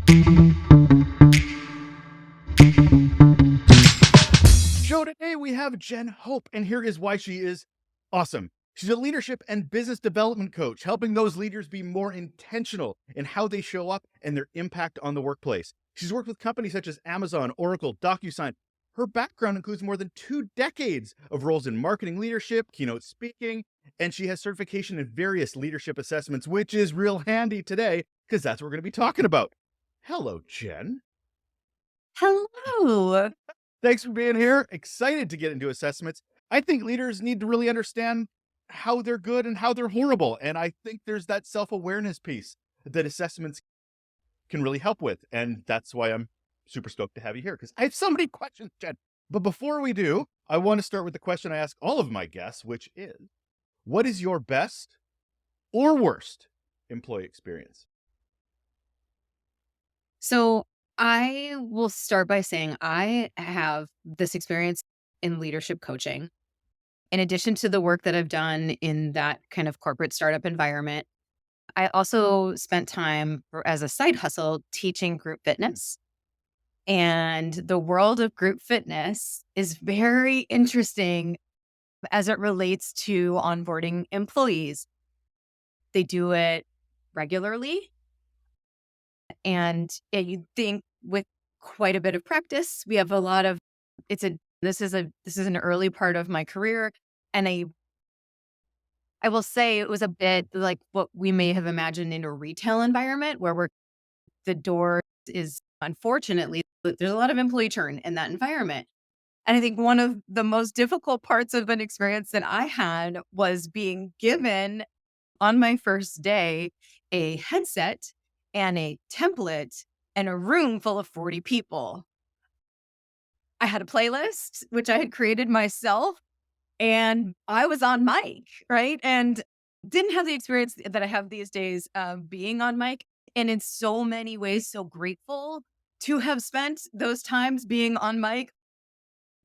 Show today we have Jen Hope, and here is why she is awesome. She's a leadership and business development coach, helping those leaders be more intentional in how they show up and their impact on the workplace. She's worked with companies such as Amazon, Oracle, DocuSign. Her background includes more than 2 decades of roles in marketing leadership, keynote speaking, and she has certification in various leadership assessments, which is real handy today because that's what we're going to be talking about. Hello, Jen. Hello. Thanks for being here. Excited to get into assessments. I think leaders need to really understand how they're good and how they're horrible. And I think there's that self awareness piece that assessments can really help with. And that's why I'm super stoked to have you here because I have so many questions, Jen. But before we do, I want to start with the question I ask all of my guests, which is what is your best or worst employee experience? So I will start by saying I have this experience in leadership coaching. In addition to the work that I've done in that kind of corporate startup environment, I also spent time as a side hustle teaching group fitness. And the world of group fitness is very interesting as it relates to onboarding employees. They do it regularly. And you think with quite a bit of practice, we have a lot of this is an early part of my career. And I will say it was a bit like what we may have imagined in a retail environment where the door is unfortunately there's a lot of employee churn in that environment. And I think one of the most difficult parts of an experience that I had was being given on my first day a headset and a template and a room full of 40 people. I had a playlist, which I had created myself, and I was on mic, right? And didn't have the experience that I have these days being on mic. And in so many ways, so grateful to have spent those times being on mic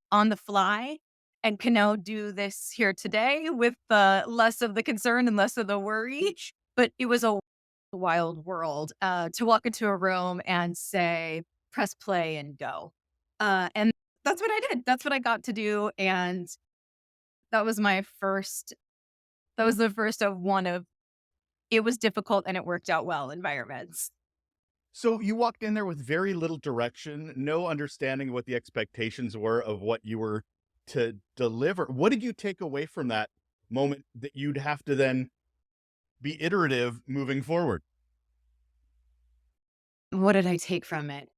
on the fly and can now do this here today with less of the concern and less of the worry. But it was a wild world to walk into a room and say, press play and go. And that's what I did. That's what I got to do. And that was my first, that was the first of one of, it was difficult and it worked out well environments. So you walked in there with very little direction, no understanding of what the expectations were of what you were to deliver. What did you take away from that moment that you'd have to then be iterative moving forward? What did I take from it?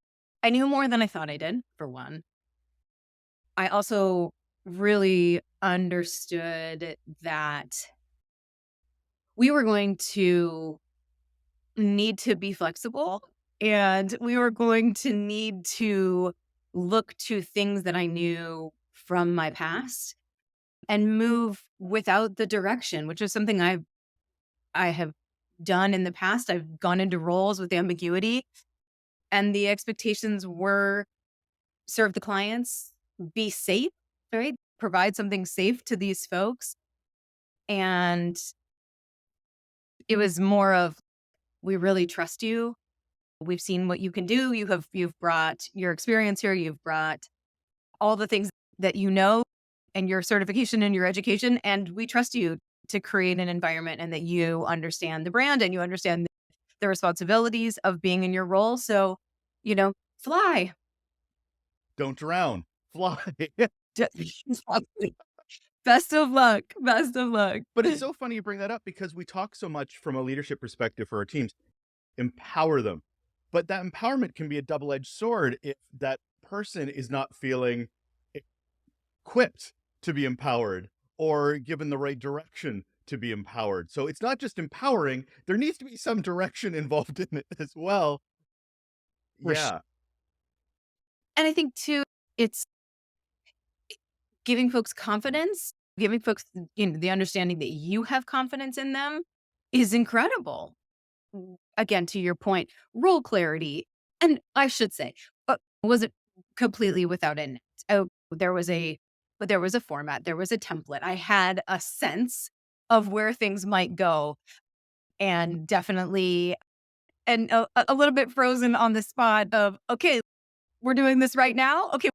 I knew more than I thought I did, for one. I also really understood that we were going to need to be flexible and we were going to need to look to things that I knew from my past and move without the direction, which is something I have done in the past. I've gone into roles with ambiguity and the expectations were serve the clients, be safe, right? Provide something safe to these folks. And it was more of, we really trust you. We've seen what you can do. You've brought your experience here. You've brought all the things that you know and your certification and your education. And we trust you to create an environment and that you understand the brand and you understand the responsibilities of being in your role. So, fly. Don't drown, fly. Best of luck. Best of luck. But it's so funny you bring that up because we talk so much from a leadership perspective for our teams, empower them. But that empowerment can be a double-edged sword if that person is not feeling equipped to be empowered or given the right direction to be empowered. So it's not just empowering, there needs to be some direction involved in it as well. For sure. Yeah. And I think too, it's giving folks confidence, giving folks, the understanding that you have confidence in them is incredible. Again, to your point, role clarity. And I should say, was it completely without it? Oh, there was a format, there was a template. I had a sense of where things might go. And definitely and a little bit frozen on the spot of, okay, we're doing this right now. Okay,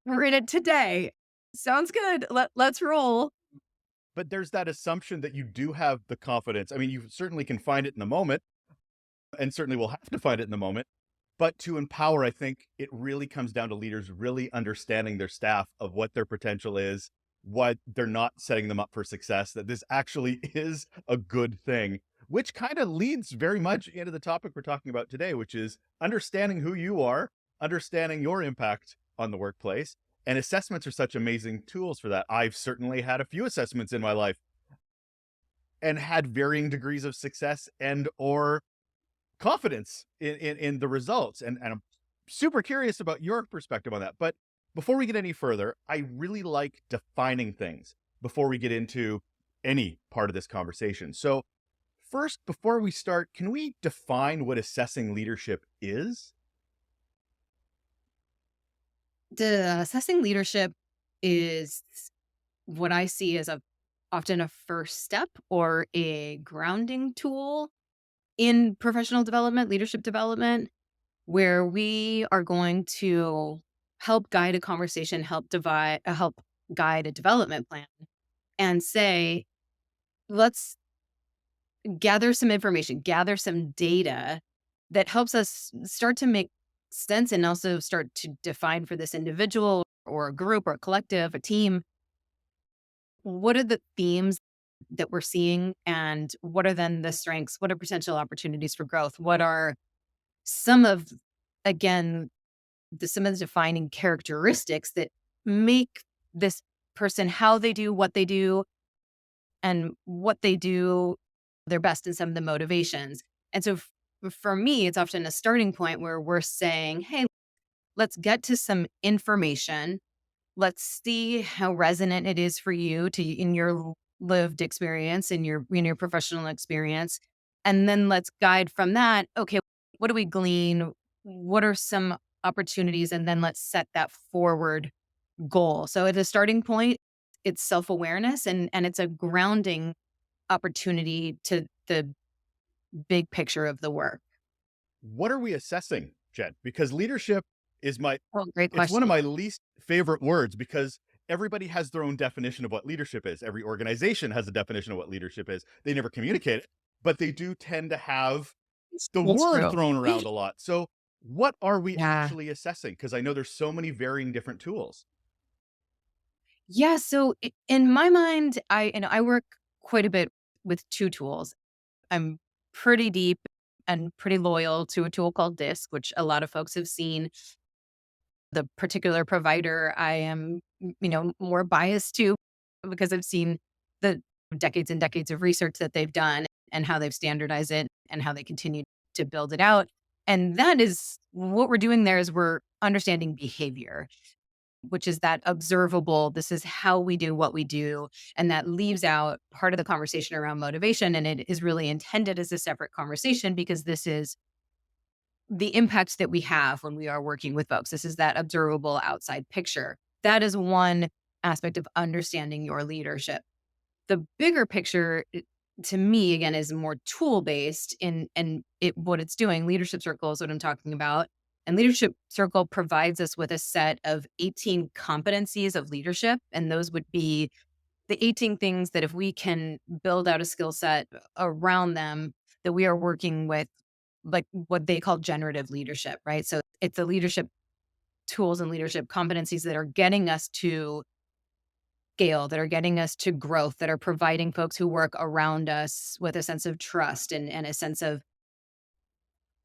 we're in it today. Sounds good. Let's roll. But there's that assumption that you do have the confidence. I mean, you certainly can find it in the moment and certainly will have to find it in the moment. But to empower, I think it really comes down to leaders really understanding their staff of what their potential is, what they're not setting them up for success, that this actually is a good thing, which kind of leads very much into the topic we're talking about today, which is understanding who you are, understanding your impact on the workplace. And assessments are such amazing tools for that. I've certainly had a few assessments in my life and had varying degrees of success and or confidence in the results. And I'm super curious about your perspective on that. But before we get any further, I really like defining things before we get into any part of this conversation. So, first, before we start, can we define what assessing leadership is? The assessing leadership is what I see as a often a first step or a grounding tool in professional development, leadership development, where we are going to help guide a conversation, help guide a development plan, and say, let's gather some information, gather some data that helps us start to make sense and also start to define for this individual or a group or a collective, a team, what are the themes that we're seeing and what are then the strengths? What are potential opportunities for growth? What are some of, again, some of the defining characteristics that make this person how they do what they do and what they do their best in some of the motivations. And so for me, it's often a starting point where we're saying, hey, let's get to some information. Let's see how resonant it is for you to in your lived experience, in your professional experience. And then let's guide from that. Okay, what do we glean? What are some opportunities? And then let's set that forward goal. So at a starting point, it's self-awareness and it's a grounding opportunity to the big picture of the work. What are we assessing, Jen? Because leadership is my Oh, great it's one of question. my least favorite words because everybody has their own definition of what leadership is. Every organization has a definition of what leadership is. They never communicate it, but they do tend to have the It's word true. thrown around a lot. So, what are we Yeah. actually assessing? Because I know there's so many varying different tools. Yeah, so in my mind, I work quite a bit with two tools. I'm pretty deep and pretty loyal to a tool called Disc, which a lot of folks have seen. The particular provider I am, more biased to because I've seen the decades and decades of research that they've done and how they've standardized it and how they continue to build it out. And that is what we're doing there is we're understanding behavior, which is that observable, this is how we do what we do. And that leaves out part of the conversation around motivation. And it is really intended as a separate conversation because this is the impacts that we have when we are working with folks. This is that observable outside picture. That is one aspect of understanding your leadership. The bigger picture to me again is more tool based in and it what it's doing. Leadership Circle is what I'm talking about. And Leadership Circle provides us with a set of 18 competencies of leadership. And those would be the 18 things that if we can build out a skill set around them, that we are working with like what they call generative leadership, right? So it's the leadership tools and leadership competencies that are getting us to scale, that are getting us to growth, that are providing folks who work around us with a sense of trust and a sense of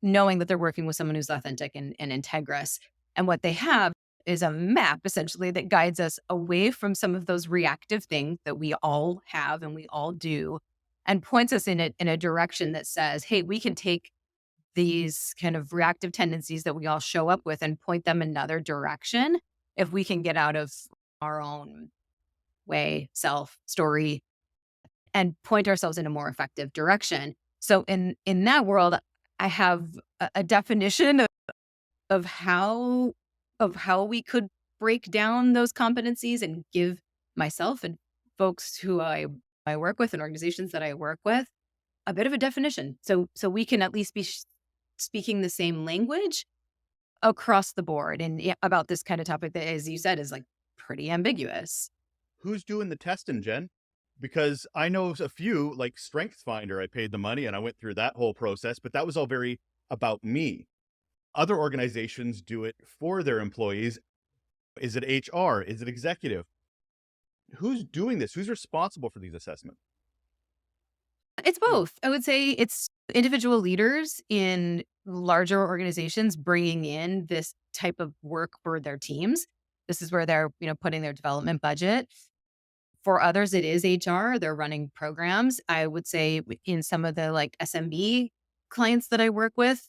knowing that they're working with someone who's authentic and integrous. And what they have is a map essentially that guides us away from some of those reactive things that we all have and we all do and points us in a direction that says, hey, we can take these kind of reactive tendencies that we all show up with and point them another direction if we can get out of our own way, self, story, and point ourselves in a more effective direction. So in that world, I have a definition of how we could break down those competencies and give myself and folks who I work with and organizations that I work with a bit of a definition. So we can at least be speaking the same language across the board and about this kind of topic that, as you said, is like pretty ambiguous. Who's doing the testing, Jen? Because I know a few, like StrengthsFinder, I paid the money and I went through that whole process, but that was all very about me. Other organizations do it for their employees. Is it HR? Is it executive? Who's doing this? Who's responsible for these assessments? It's both. I would say it's individual leaders in larger organizations bringing in this type of work for their teams. This is where they're, putting their development budget. For others, it is HR. They're running programs. I would say in some of the like SMB clients that I work with,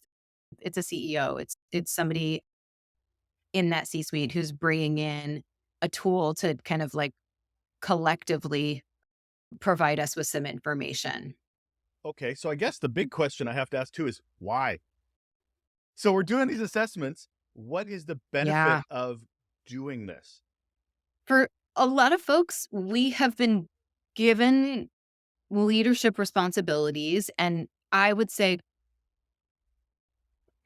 it's a CEO. It's somebody in that C-suite who's bringing in a tool to kind of like collectively provide us with some information. Okay, so I guess the big question I have to ask too is why? So we're doing these assessments. What is the benefit Yeah. of doing this? For a lot of folks, we have been given leadership responsibilities. And I would say,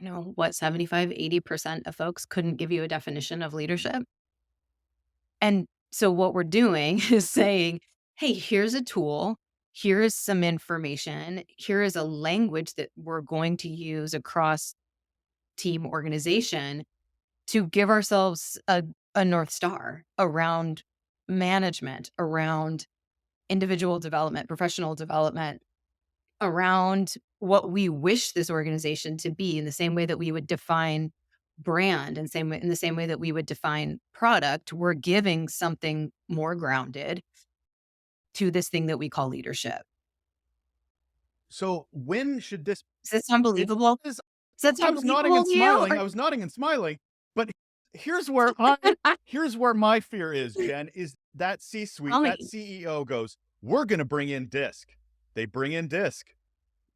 75, 80% of folks couldn't give you a definition of leadership. And so what we're doing is saying, hey, here's a tool. Here is some information. Here is a language that we're going to use across team organization to give ourselves a North Star around management, around individual development, professional development, around what we wish this organization to be in the same way that we would define brand and in the same way that we would define product. We're giving something more grounded to this thing that we call leadership. So when should this Does that sound it believable? is Does that I sound was nodding believable and to you? smiling. I was nodding and smiling, but here's where I here's where my fear is, Jen, is that Tell C-suite, that me. CEO goes, "We're going to bring in Disc." They bring in Disc.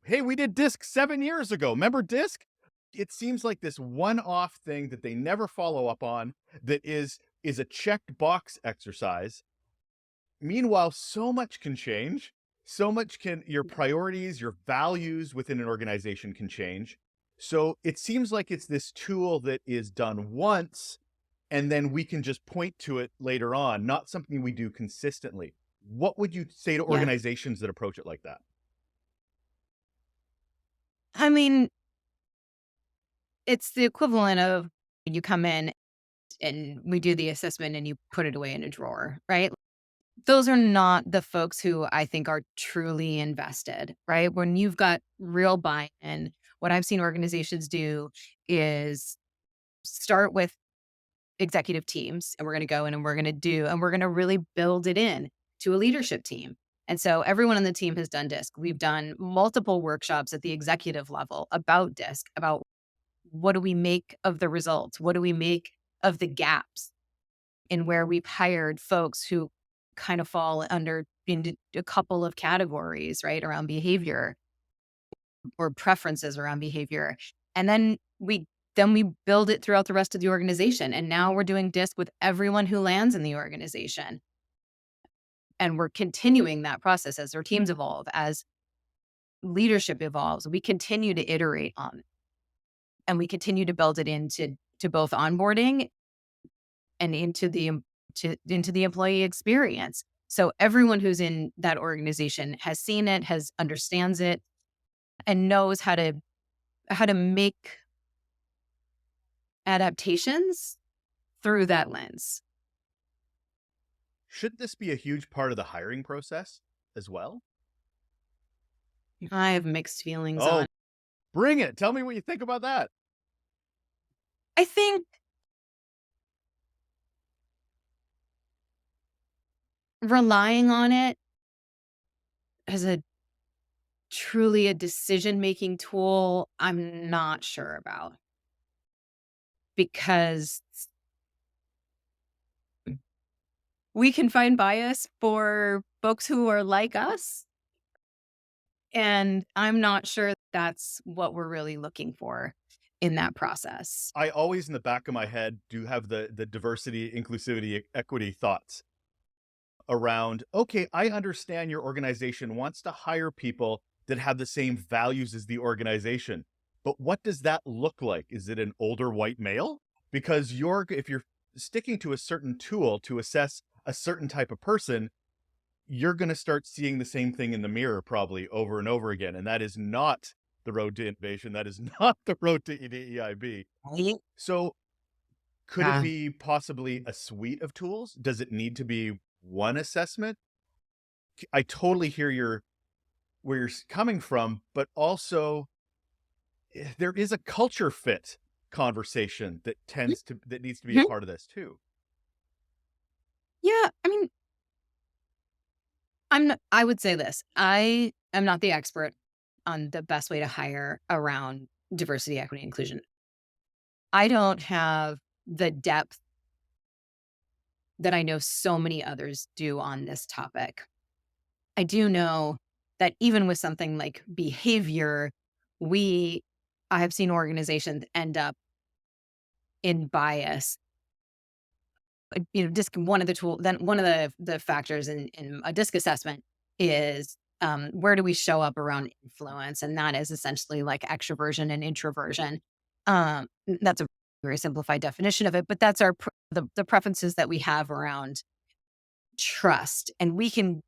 Hey, we did Disc 7 years ago. Remember Disc? It seems like this one-off thing that they never follow up on that is a checked box exercise. Meanwhile, so much can change. So much can your priorities, your values within an organization can change. So it seems like it's this tool that is done once and then we can just point to it later on, not something we do consistently. What would you say to Yeah. organizations that approach it like that? I mean, it's the equivalent of you come in and we do the assessment and you put it away in a drawer, right? Those are not the folks who I think are truly invested, right? When you've got real buy-in, what I've seen organizations do is start with executive teams and we're going to go in and we're going to really build it in to a leadership team. And so everyone on the team has done DISC. We've done multiple workshops at the executive level about DISC, about what do we make of the results? What do we make of the gaps in where we've hired folks who kind of fall under into a couple of categories, right, around behavior or preferences around behavior. And then we build it throughout the rest of the organization. And now we're doing DISC with everyone who lands in the organization. And we're continuing that process as our teams evolve, as leadership evolves. We continue to iterate on it. And we continue to build it into both onboarding and into the employee experience. So everyone who's in that organization has seen it, has understands it, and knows how to make adaptations through that lens. Should this be a huge part of the hiring process as well? I have mixed feelings Oh, on. bring it. Tell me what you think about that. I think relying on it as a truly a decision-making tool, I'm not sure about because we can find bias for folks who are like us, and I'm not sure that's what we're really looking for in that process. I always in the back of my head do have the diversity, inclusivity, equity thoughts around, okay, I understand your organization wants to hire people that have the same values as the organization. But what does that look like? Is it an older white male? Because if you're sticking to a certain tool to assess a certain type of person, you're going to start seeing the same thing in the mirror probably over and over again. And that is not the road to innovation. That is not the road to EIB. Right? So could it Yeah. be possibly a suite of tools? Does it need to be one assessment? I totally hear where you're coming from, but also there is a culture fit conversation that needs to be a Mhm. part of this too. Yeah. I mean, I would say this. I am not the expert on the best way to hire around diversity, equity, inclusion. I don't have the depth that I know so many others do on this topic. I do know that even with something like behavior, we I have seen organizations end up in bias. Disc one of the tool then one of the factors in a disc assessment is where do we show up around influence? And that is essentially like extroversion and introversion. That's a very simplified definition of it, but that's the preferences that we have around trust. And we can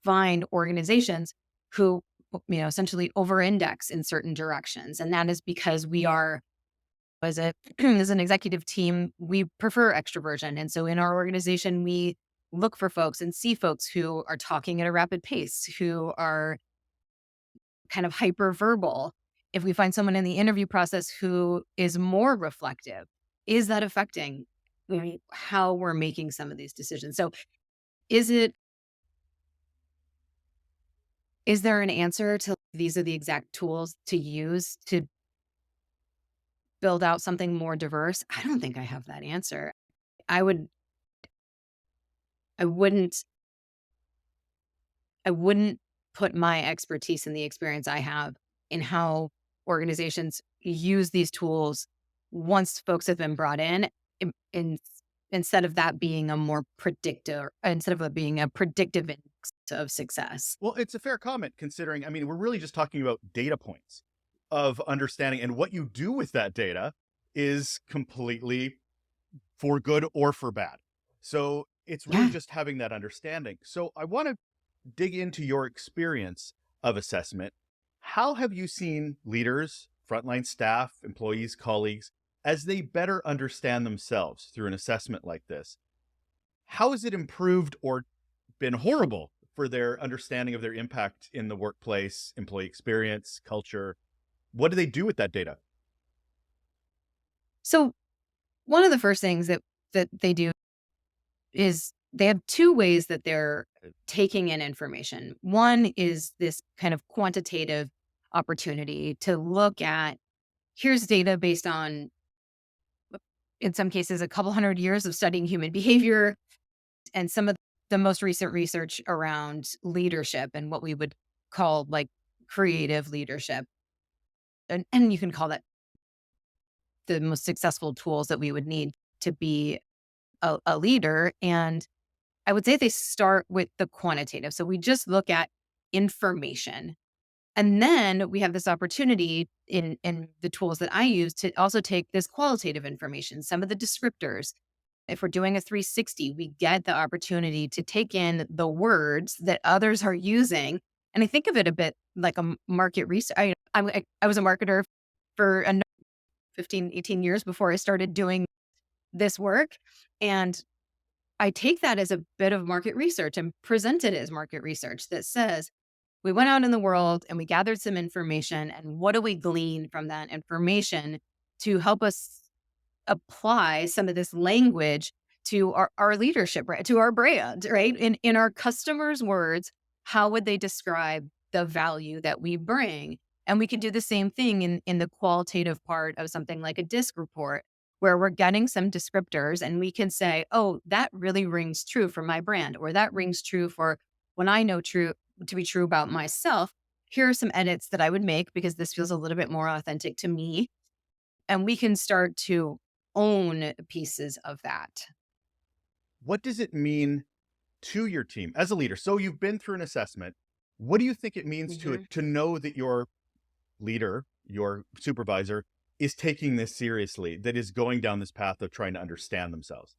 find organizations who, essentially over index in certain directions. And that is because we are, as a as an executive team, we prefer extroversion. And so in our organization, we look for folks and see folks who are talking at a rapid pace, who are kind of hyperverbal. If we find someone in the interview process who is more reflective, is that affecting how we're making some of these decisions? So is it is there an answer to these are the exact tools to use to build out something more diverse? I don't think I have that answer. I would I wouldn't I wouldn't put my expertise and the experience I have in how organizations use these tools once folks have been brought in instead of that being a more predictor instead of it being a predictive index of success. Well, it's a fair comment considering, I mean, we're really just talking about data points of understanding, and what you do with that data is completely for good or for bad. So it's really Yeah. just having that understanding. So I want to dig into your experience of assessment. How have you seen leaders, frontline staff, employees, colleagues, as they better understand themselves through an assessment like this? How has it improved or been horrible for their understanding of their impact in the workplace, employee experience, culture? What do they do with that data? So one of the first things that they do is they have two ways that they're taking in information. One is this kind of quantitative opportunity to look at here's data based on, in some cases, a couple hundred years of studying human behavior and some of the most recent research around leadership and what we would call like creative leadership. And you can call that the most successful tools that we would need to be a leader. And I would say they start with the quantitative. So we just look at information. And then we have this opportunity in the tools that I use to also take this qualitative information, some of the descriptors. If we're doing a 360, we get the opportunity to take in the words that others are using. And I think of it a bit like a market research. I was a marketer for 15, 18 years before I started doing this work. And I take that as a bit of market research and present it as market research that says, we went out in the world and we gathered some information. And what do we glean from that information to help us apply some of this language to our leadership, right? To our brand, right? In our customers' words, how would they describe the value that we bring? And we can do the same thing in the qualitative part of something like a disc report, where we're getting some descriptors and we can say, oh, that really rings true for my brand, or that rings true for when I know true to be true about myself. Here are some edits that I would make because this feels a little bit more authentic to me. And we can start to own pieces of that. What does it mean to your team as a leader? So you've been through an assessment. What do you think it means Mhm. to know that your leader your supervisor, is taking this seriously, that is going down this path of trying to understand themselves?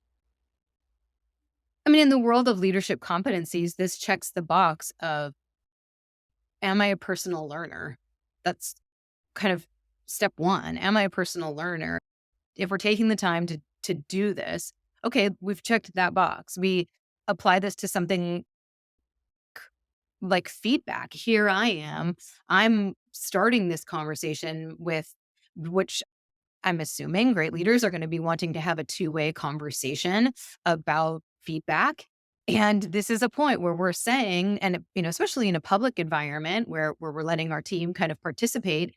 I mean, in the world of leadership competencies, this checks the box of, am I a personal learner? That's kind of step one. Am I a personal learner? If we're taking the time to do this, okay, we've checked that box. We apply this to something like feedback. Here I am. I'm starting this conversation with, which I'm assuming great leaders are going to be wanting to have a two-way conversation about feedback. And this is a point where we're saying, and especially in a public environment where we're letting our team kind of participate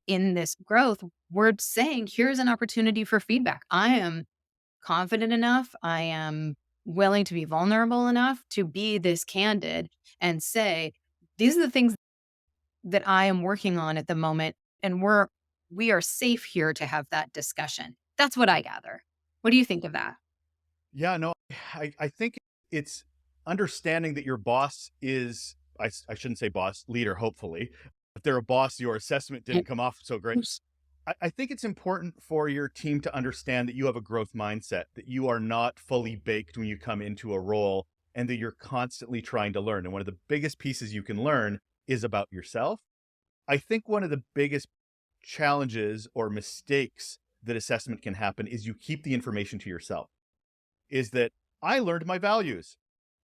in this growth, we're saying, here's an opportunity for feedback. I am confident enough. I am willing to be vulnerable enough to be this candid and say, these are the things that I am working on at the moment. And we are safe here to have that discussion. That's what I gather. What do you think of that? Yeah, no, I think it's understanding that your boss is, I shouldn't say boss, leader, hopefully. If they're a boss, your assessment didn't come off so great. I think it's important for your team to understand that you have a growth mindset, that you are not fully baked when you come into a role, and that you're constantly trying to learn. And one of the biggest pieces you can learn is about yourself. I think one of the biggest challenges or mistakes that assessment can happen is you keep the information to yourself. Is that I learned my values.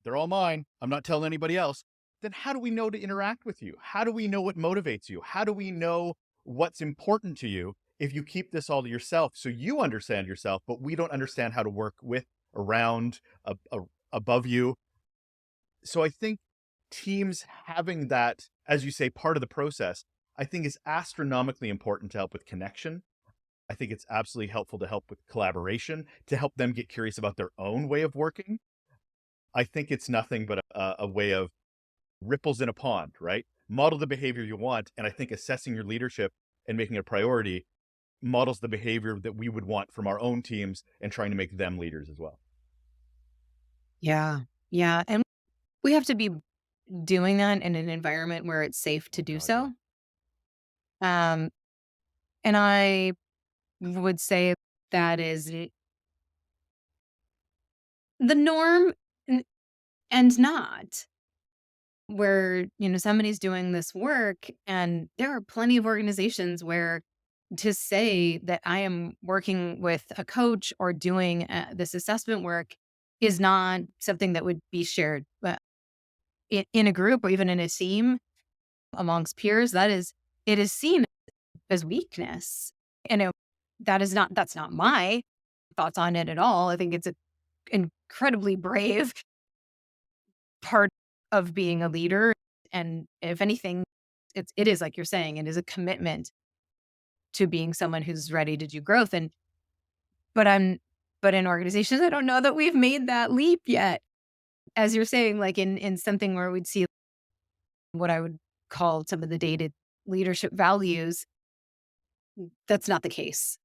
They're all mine. I'm not telling anybody else. Then how do we know to interact with you? How do we know what motivates you? How do we know what's important to you if you keep this all to yourself? So you understand yourself, but we don't understand how to work with, around, above you. So I think teams having that, as you say, part of the process, I think is astronomically important to help with connection. I think it's absolutely helpful to help with collaboration, to help them get curious about their own way of working. I think it's nothing but a way of ripples in a pond, right? Model the behavior you want. And I think assessing your leadership and making it a priority models the behavior that we would want from our own teams and trying to make them leaders as well. Yeah. Yeah. And we have to be doing that in an environment where it's safe to do Oh, yeah. so. Um, and I would say that is the norm and not. Where, somebody's doing this work, and there are plenty of organizations where to say that I am working with a coach or doing this assessment work is not something that would be shared in a group or even in a team amongst peers. It is seen as weakness. And that's not my thoughts on it at all. I think it's an incredibly brave part of being a leader. And if anything, it is like you're saying, it is a commitment to being someone who's ready to do growth. But I'm, but in organizations, I don't know that we've made that leap yet. As you're saying, like in something where we'd see what I would call some of the dated leadership values, that's not the case.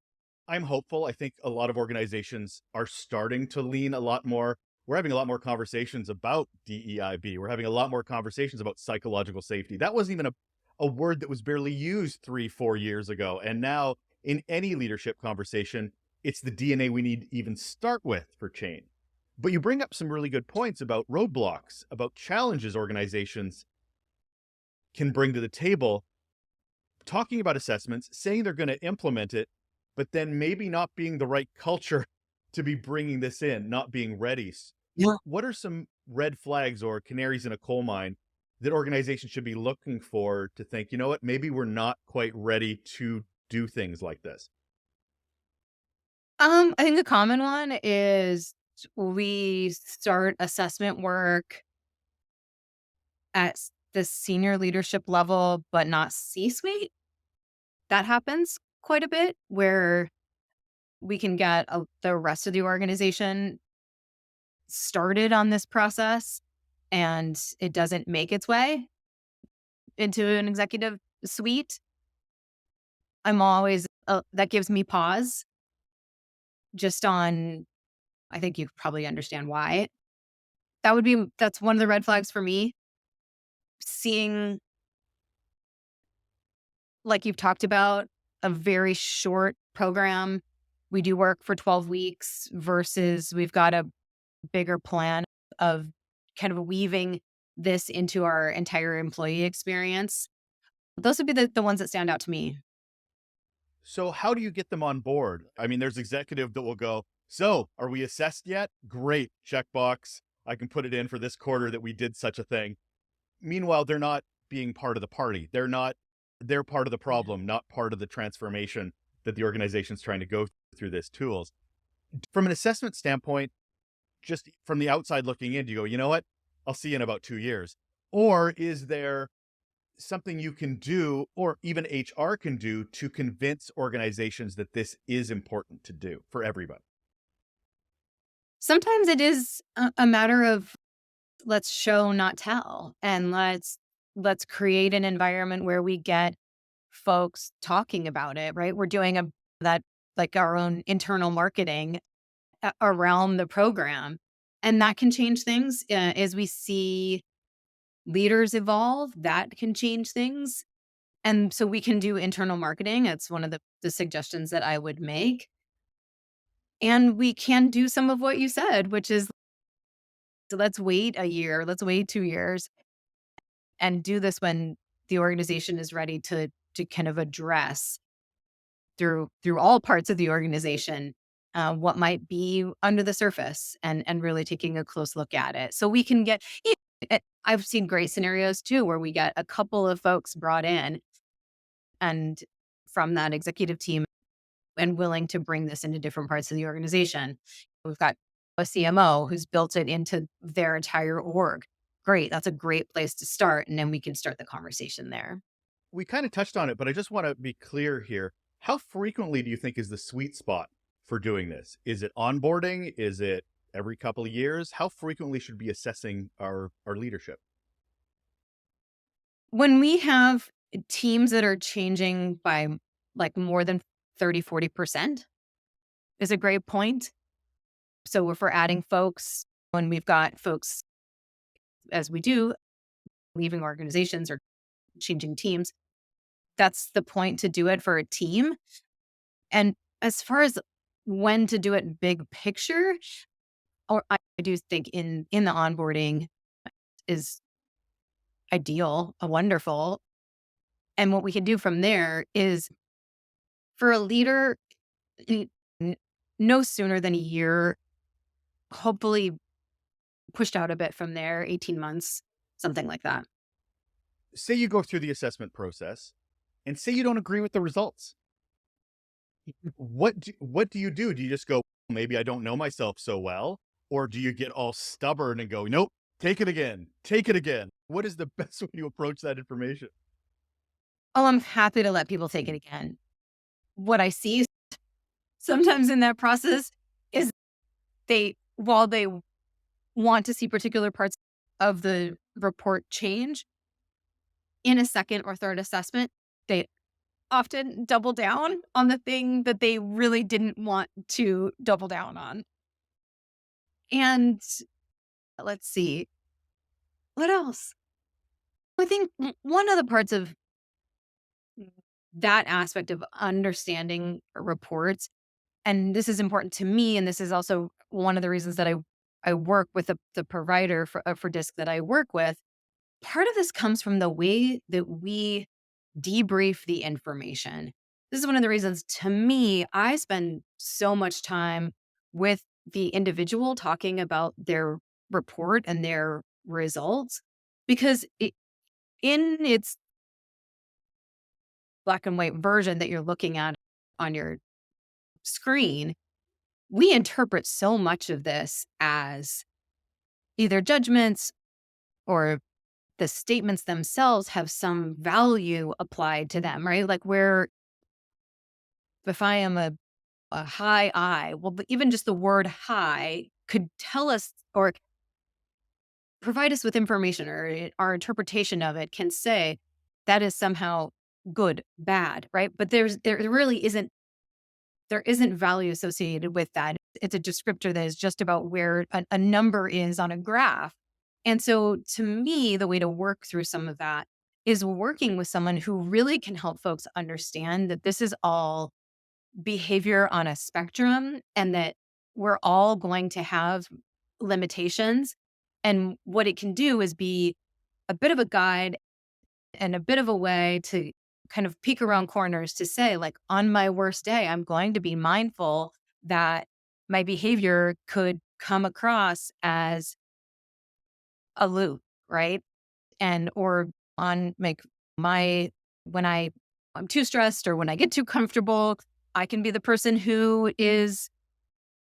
I'm hopeful. I think a lot of organizations are starting to lean a lot more. We're having a lot more conversations about DEIB. We're having a lot more conversations about psychological safety. That wasn't even a word that was barely used 3, 4 years ago. And now in any leadership conversation, it's the DNA we need to even start with for change. But you bring up some really good points about roadblocks, about challenges organizations can bring to the table, talking about assessments, saying they're going to implement it, but then maybe not being the right culture to be bringing this in, not being ready. Yeah. What are some red flags or canaries in a coal mine that organizations should be looking for to think, you know what, maybe we're not quite ready to do things like this? I think a common one is we start assessment work at the senior leadership level, but not C-suite. That happens quite a bit where we can get the rest of the organization started on this process and it doesn't make its way into an executive suite. I'm always, that gives me pause just on, I think you probably understand why. That's one of the red flags for me. Seeing like you've talked about, a very short program. We do work for 12 weeks versus we've got a bigger plan of kind of weaving this into our entire employee experience. Those would be the ones that stand out to me. So how do you get them on board? I mean, there's executive that will go, so are we assessed yet? Great, checkbox. I can put it in for this quarter that we did such a thing. Meanwhile, they're not being part of the party. They're part of the Yeah. problem, not part of the transformation that the organization's trying to go through this tools. From an assessment standpoint, just from the outside looking in, do you go, you know what? I'll see you in about 2 years. Or is there something you can do, or even HR can do, to convince organizations that this is important to do for everybody? Sometimes it is a matter of let's show, not tell, and let's create an environment where we get folks talking about it, right? We're doing a that like our own internal marketing around the program, and that can change things as we see leaders evolve. That can change things, and so we can do internal marketing. It's one of the suggestions that I would make, and we can do some of what you said, which is let's wait a year, let's wait 2 years, and do this when the organization is ready to kind of address through all parts of the organization, what might be under the surface and really taking a close look at it. So we can get I've seen great scenarios too where we get a couple of folks brought in and from that executive team and willing to bring this into different parts of the organization. We've got a CMO who's built it into their entire org. Great. That's a great place to start. And then we can start the conversation there. We kind of touched on it, but I just want to be clear here. How frequently do you think is the sweet spot for doing this? Is it onboarding? Is it every couple of years? How frequently should we be assessing our leadership? When we have teams that are changing by like more than 30-40% is a great point. So if we're adding folks, when we've got folks, as we do, leaving organizations or changing teams, that's the point to do it for a team. And as far as when to do it big picture, or I do think in the onboarding is ideal, a wonderful. And what we can do from there is for a leader, n- n- no sooner than a year, hopefully pushed out a bit from there, 18 months, something like that. Say you go through the assessment process and say you don't agree with the results. What do you do? Do you just go, maybe I don't know myself so well? Or do you get all stubborn and go, nope, take it again, take it again? What is the best way to approach that information? Oh, I'm happy to let people take it again. What I see sometimes in that process is while they want to see particular parts of the report change in a second or third assessment, they often double down on the thing that they really didn't want to double down on. And let's see, what else? I think one of the parts of that aspect of understanding reports, and this is important to me, and this is also one of the reasons that I work with the provider for disc that I work with. Part of this comes from the way that we debrief the information. This is one of the reasons to me, I spend so much time with the individual talking about their report and their results because in its black and white version that you're looking at on your screen, we interpret so much of this as either judgments or the statements themselves have some value applied to them, right? Like where if I am a high I, well, even just the word high could tell us or provide us with information or our interpretation of it can say that is somehow good, bad, right? But there really isn't value associated with that. It's a descriptor that is just about where a number is on a graph. And so to me, the way to work through some of that is working with someone who really can help folks understand that this is all behavior on a spectrum and that we're all going to have limitations. And what it can do is be a bit of a guide and a bit of a way to kind of peek around corners to say, like, on my worst day, I'm going to be mindful that my behavior could come across as aloof, right? And or on like my when I'm too stressed or when I get too comfortable, I can be the person who is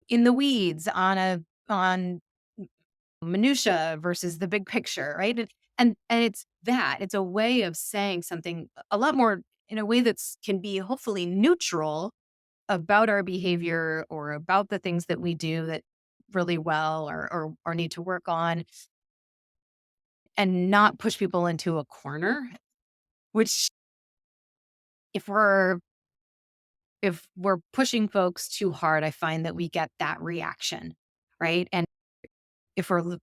in the weeds on minutia versus the big picture, right? And it's a way of saying something a lot more in a way that's can be hopefully neutral about our behavior or about the things that we do that really well or need to work on and not push people into a corner, which if we're if we're pushing folks too hard, I find that we get that reaction, right? And if we're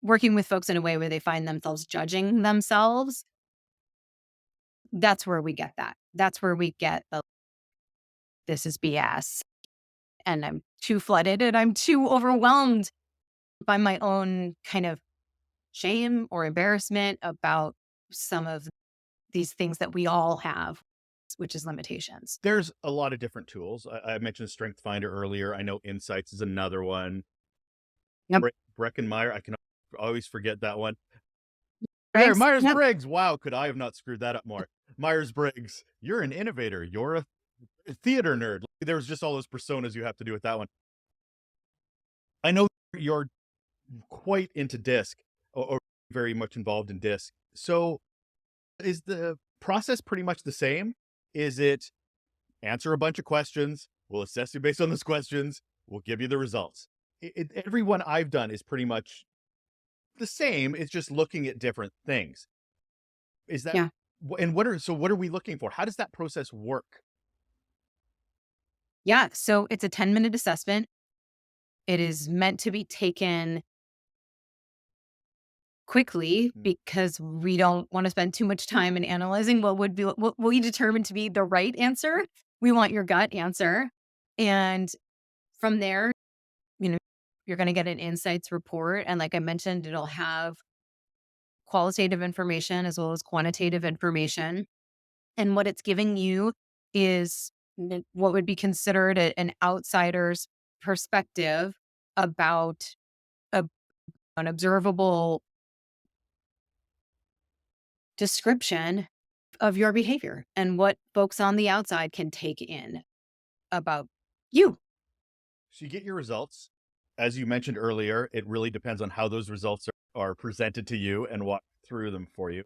working with folks in a way where they find themselves judging themselves, that's where we get that. That's where we get the this is BS and I'm too flooded and I'm too overwhelmed by my own kind of shame or embarrassment about some of these things that we all have, which is limitations. There's a lot of different tools. I mentioned Strength Finder earlier. I know Insights is another one. Yep. Breckenmeyer, I can always forget that one. There, Briggs? Yep. Myers-Briggs. Wow, could I have not screwed that up more? Myers-Briggs, you're an innovator. You're a theater nerd. There was just all those personas you have to do with that one. I know you're quite into disc or very much involved in disc. So is the process pretty much the same? Is it answer a bunch of questions, we'll assess you based on those questions, we'll give you the results? Every one I've done is pretty much the same. It's just looking at different things. Is that Yeah. and what are we looking for? How does that process work? Yeah. So it's a 10-minute assessment. It is meant to be taken quickly Mm. because we don't want to spend too much time in analyzing what we determine to be the right answer. We want your gut answer. And from there, you know, you're going to get an insights report. And like I mentioned, it'll have qualitative information as well as quantitative information. And what it's giving you is what would be considered an outsider's perspective about a, an observable description of your behavior and what folks on the outside can take in about you. So you get your results. As you mentioned earlier, it really depends on how those results are presented to you and walk through them for you.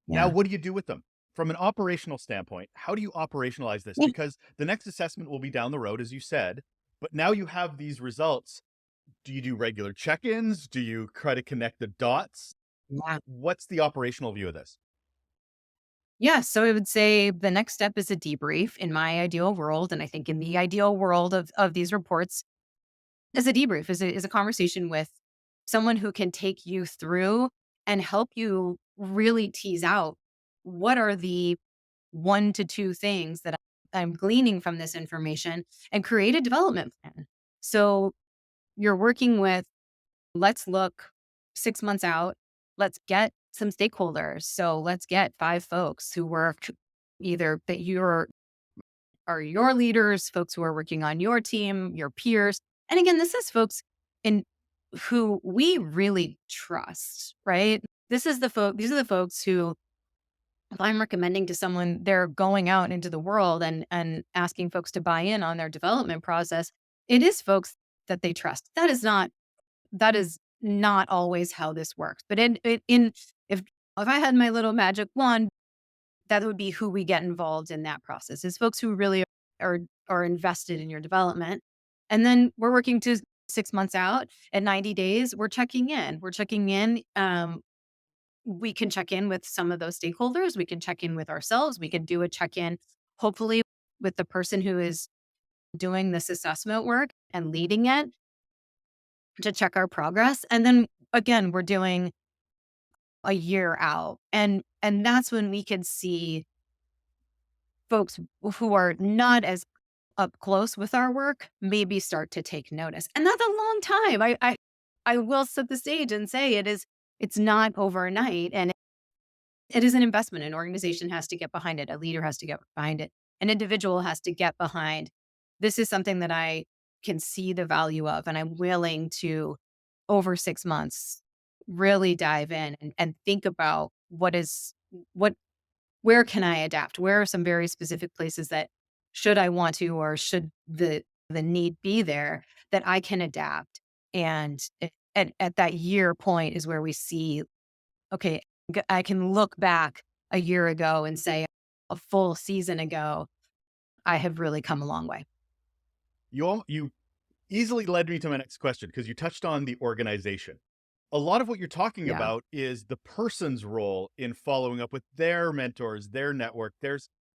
Now, Yeah. what do you do with them? From an operational standpoint, how do you operationalize this? Yeah. Because the next assessment will be down the road, as you said, but now you have these results. Do you do regular check-ins? Do you try to connect the dots? Yeah. What's the operational view of this? Yeah. So I would say the next step is a debrief in my ideal world. And I think in the ideal world of these reports, is a debrief, is a conversation with someone who can take you through and help you really tease out what are the 1 to 2 things that I'm gleaning from this information and create a development plan. So you're working with, let's look 6 months out. Let's get some stakeholders. So let's get 5 folks who work either that are your leaders, folks who are working on your team, your peers. And again, this is folks in who we really trust, right? These are the folks who, if I'm recommending to someone, they're going out into the world and asking folks to buy in on their development process. It is folks that they trust. That is not always how this works. But if I had my little magic wand, that would be who we get involved in that process is folks who really are invested in your development. And then we're working to 6 months out at 90 days, we're checking in. We're checking in. We can check in with some of those stakeholders. We can check in with ourselves. We can do a check in, hopefully, with the person who is doing this assessment work and leading it to check our progress. And then again, we're doing a year out. And that's when we can see folks who are not as up close with our work maybe start to take notice. And that's a long time. I will set the stage and say it's not overnight, and it is an investment. An organization has to get behind it. A leader has to get behind it. An individual has to get behind. This is something that I can see the value of, and I'm willing to, over 6 months, really dive in and think about what where can I adapt? Where are some very specific places that should I want to, or should the need be there, that I can adapt? And at that year point is where we see, okay, I can look back a year ago and say, a full season ago, I have really come a long way. You easily led me to my next question because you touched on the organization. A lot of what you're talking Yeah. about is the person's role in following up with their mentors, their network.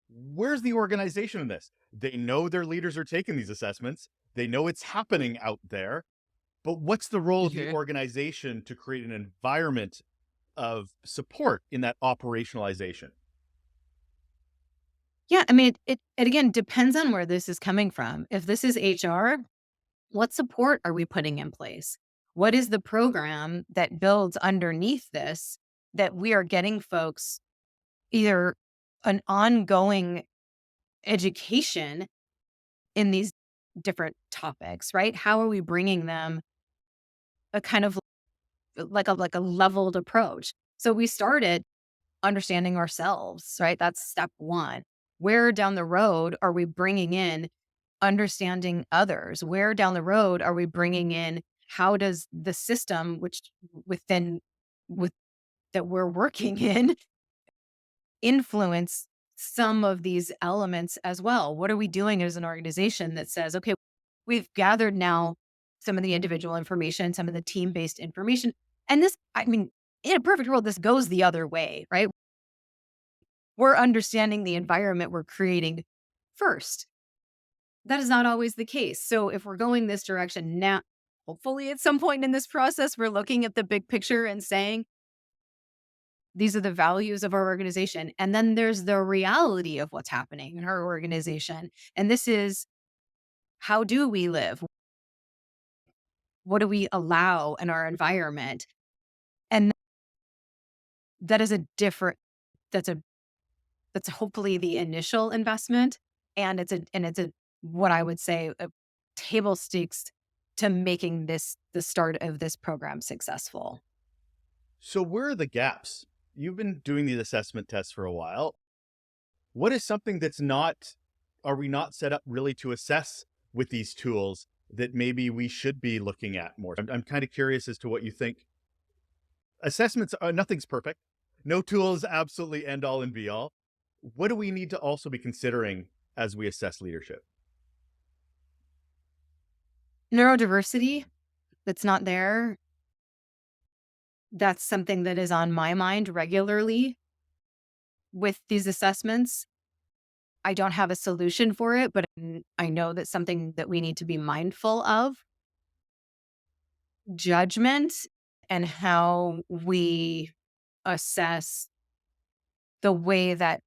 Where's the organization in this? They know their leaders are taking these assessments. They know it's happening out there, but what's the role of the Mhm. organization to create an environment of support in that operationalization? Yeah, I mean, it again depends on where this is coming from. If this is HR, what support are we putting in place? What is the program that builds underneath this, that we are getting folks either an ongoing education in these different topics, right? How are we bringing them a kind of like a leveled approach? So we started understanding ourselves, right? That's step one. Where down the road are we bringing in understanding others? Where down the road are we bringing in, how does the system, which within with that we're working in, influence some of these elements as well? What are we doing as an organization that says, okay, we've gathered now some of the individual information, some of the team based information. And this, I mean, in a perfect world, this goes the other way, right? We're understanding the environment we're creating first. That is not always the case. So if we're going this direction now, hopefully at some point in this process, we're looking at the big picture and saying, these are the values of our organization. And then there's the reality of what's happening in our organization. And this is, how do we live? What do we allow in our environment? And that is a different, that's a, that's hopefully the initial investment. And it's a, what I would say, a table stakes to making this the start of this program successful. So, where are the gaps? You've been doing these assessment tests for a while. What is something that's not, are we not set up really to assess with these tools that maybe we should be looking at more? I'm kind of curious as to what you think. Assessments are, nothing's perfect. No tool is absolutely end all and be all. What do we need to also be considering as we assess leadership? Neurodiversity that's not there, that's something that is on my mind regularly with these assessments. I don't have a solution for it, but I know that's something that we need to be mindful of. Judgment and how we assess the way that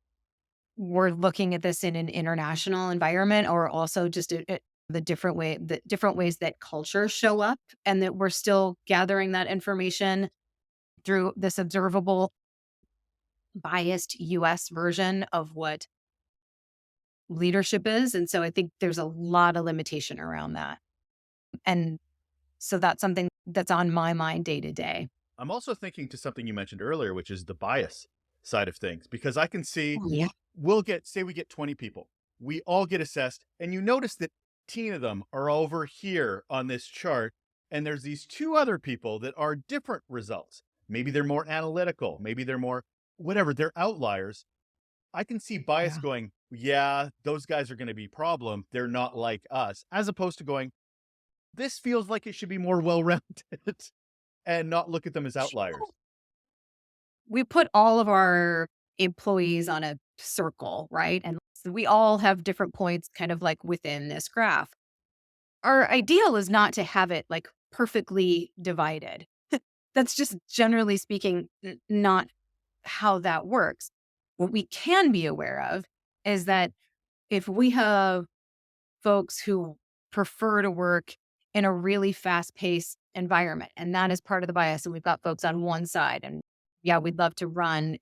we're looking at this in an international environment, or also just the different ways that cultures show up, and that we're still gathering that information through this observable biased US version of what leadership is. And so I think there's a lot of limitation around that. And so that's something that's on my mind day to day. I'm also thinking to something you mentioned earlier, which is the bias side of things, because I can see Oh, yeah. say we get 20 people, we all get assessed, and you notice that 10 of them are over here on this chart, and there's these two other people that are different results. Maybe they're more analytical, maybe they're more whatever, they're outliers. I can see bias Yeah. going, yeah, those guys are going to be problem. They're not like us, as opposed to going, this feels like it should be more well-rounded and not look at them as outliers. We put all of our employees on a circle, right? And so we all have different points kind of like within this graph. Our ideal is not to have it like perfectly divided. That's just generally speaking, not how that works. What we can be aware of is that if we have folks who prefer to work in a really fast paced environment, and that is part of the bias, and we've got folks on one side, and yeah, we'd love to run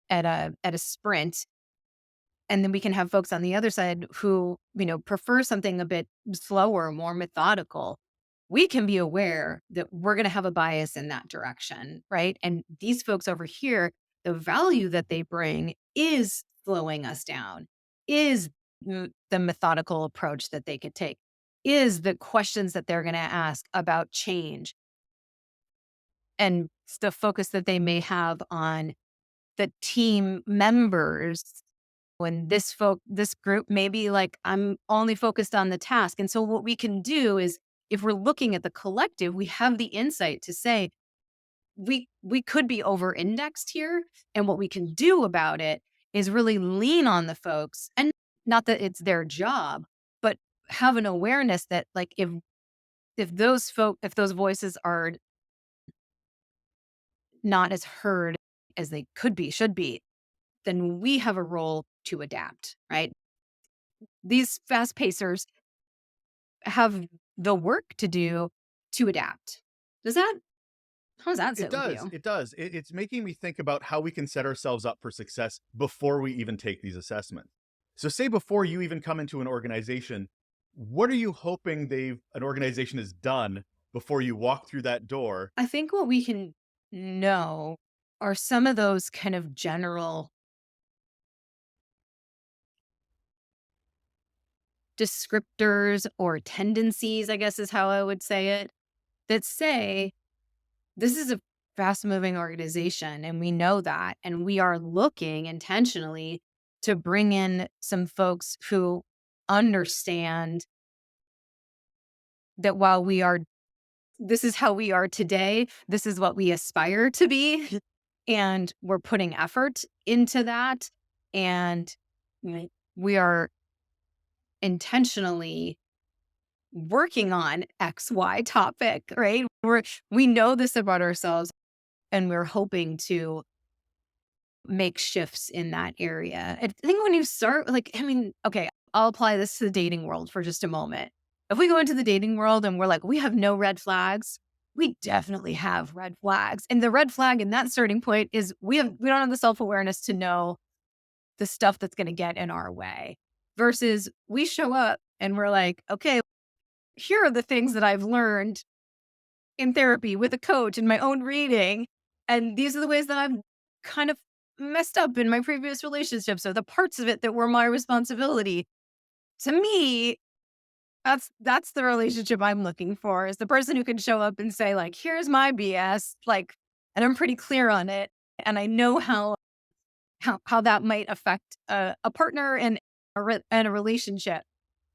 at a sprint. And then we can have folks on the other side who, prefer something a bit slower, more methodical. We can be aware that we're going to have a bias in that direction, right? And these folks over here, the value that they bring is slowing us down, is the methodical approach that they could take, is the questions that they're going to ask about change, and the focus that they may have on the team members. When this group maybe like I'm only focused on the task. And so what we can do is, if we're looking at the collective, we have the insight to say we could be over indexed here, and what we can do about it is really lean on the folks, and not that it's their job, but have an awareness that, like, if those voices are not as heard as they could be, should be, then we have a role to adapt, right? These fast pacers have the work to do to adapt. Does that How does that It sit with does. you? It does. It's making me think about how we can set ourselves up for success before we even take these assessments. So, say before you even come into an organization, what are you hoping an organization has done before you walk through that door? I think what we can know are some of those kind of general descriptors or tendencies, I guess is how I would say it, that say this is a fast moving organization, and we know that. And we are looking intentionally to bring in some folks who understand that while this is how we are today, this is what we aspire to be. And we're putting effort into that. And Right. we are intentionally working on XY topic, right? We know this about ourselves, and we're hoping to make shifts in that area. I think when you start, like, I mean, okay, I'll apply this to the dating world for just a moment. If we go into the dating world and we're like, we have no red flags, we definitely have red flags. And the red flag in that starting point is we don't have the self-awareness to know the stuff that's going to get in our way. Versus we show up and we're like, okay, here are the things that I've learned in therapy with a coach in my own reading. And these are the ways that I've kind of messed up in my previous relationships, or the parts of it that were my responsibility. To me, that's the relationship I'm looking for, is the person who can show up and say, like, here's my BS, like, and I'm pretty clear on it. And I know how that might affect a partner and and a relationship.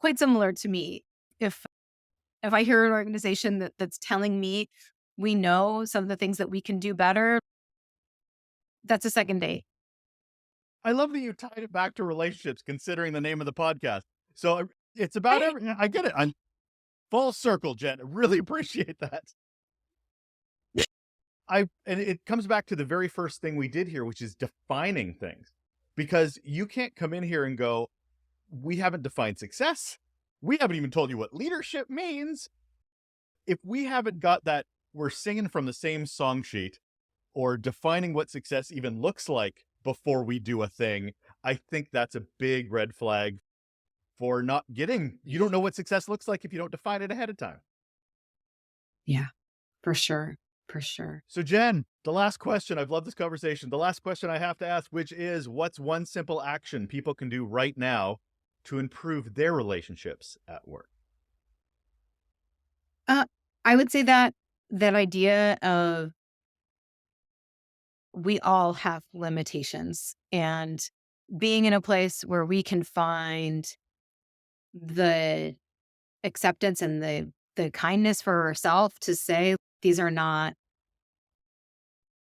Quite similar to me. If I hear an organization that's telling me we know some of the things that we can do better, that's a second date. I love that you tied it back to relationships, considering the name of the podcast. So, it's about Hey, every. I get it. I'm full circle, Jen. I really appreciate that. And it comes back to the very first thing we did here, which is defining things. Because you can't come in here and go, we haven't defined success. We haven't even told you what leadership means. If we haven't got that, we're singing from the same song sheet or defining what success even looks like before we do a thing, I think that's a big red flag for not getting. You don't know what success looks like if you don't define it ahead of time. yeah, for sure. For sure. So, Jen, the last question, I've loved this conversation. The last question I have to ask, which is, what's one simple action people can do right now to improve their relationships at work? Uh, I would say that idea of we all have limitations, and being in a place where we can find the acceptance and the kindness for ourselves to say these are not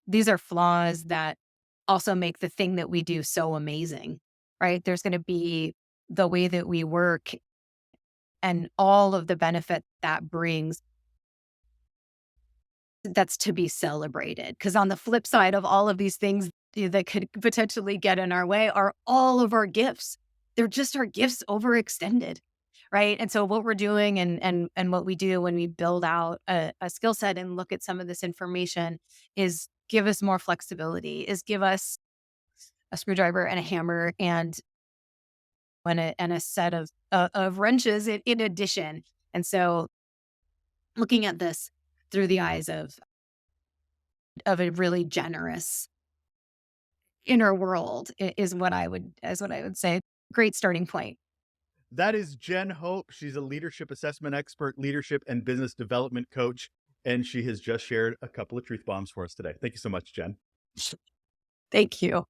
these are flaws that also make the thing that we do so amazing, right? There's going to be the way that we work and all of the benefit that brings that's to be celebrated. Because on the flip side of all of these things that could potentially get in our way are all of our gifts. They're just our gifts overextended, right? And so what we're doing and what we do when we build out a skill set and look at some of this information is give us more flexibility, is give us a screwdriver and a hammer and a set of wrenches in addition. And so looking at this through the eyes of a really generous inner world is what I would say. Great starting point. That is Jen Hope. She's a leadership assessment expert, leadership and business development coach, and she has just shared a couple of truth bombs for us today. Thank you so much, Jen. Thank you.